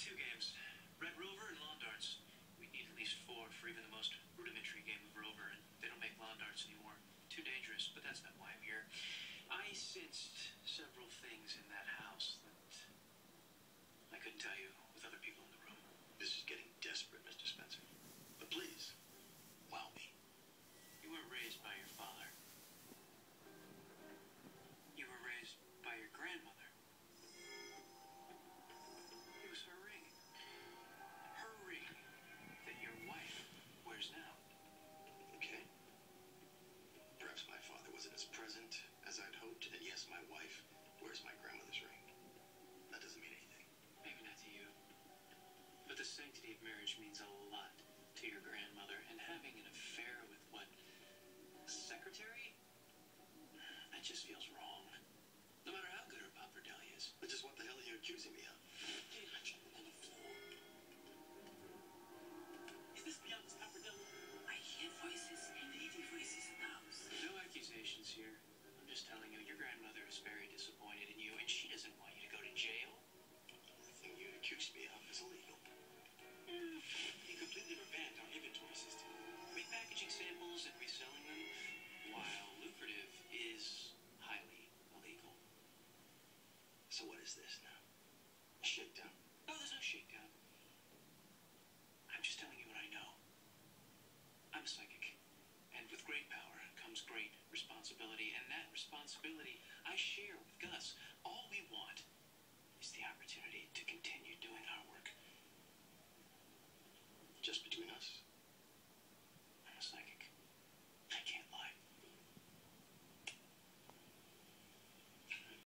2 games. Red Rover and lawn darts. We need at least 4 for even the most rudimentary game of Rover, and they don't make lawn darts anymore. Too dangerous, but that's not why I'm here. I sensed several things in that house that I couldn't tell you with other people in the room. This is getting desperate, Mr. Spencer. But please, wow me. You weren't raised by your father. You were raised by your grandmother. It was her ring. Her ring that your wife wears now. Okay. Perhaps my father wasn't as present as I'd hoped, and yes, my wife wears my grandmother's ring. That doesn't mean anything. Maybe not to you. But the sanctity of marriage means a lot to your grandmother, and having an affair with what? A secretary? That just feels wrong. No matter how good her pappardelle is. But just what the hell are you accusing me of? On the floor. Is this beyond pappardelle? I hear voices, lady voices in the house. No accusations here. I'm just telling you, your grandmother is very disappointed in you, and she doesn't want you to go to jail. Everything you accused me of is illegal. You completely revamped our inventory system. Repackaging samples and reselling them, while lucrative, is highly illegal. So what is this now? A shakedown? No, there's no shakedown. I'm just telling you what I know. I'm a psychic, and with great power comes great responsibility, and that responsibility I share with Gus. All we want is the opportunity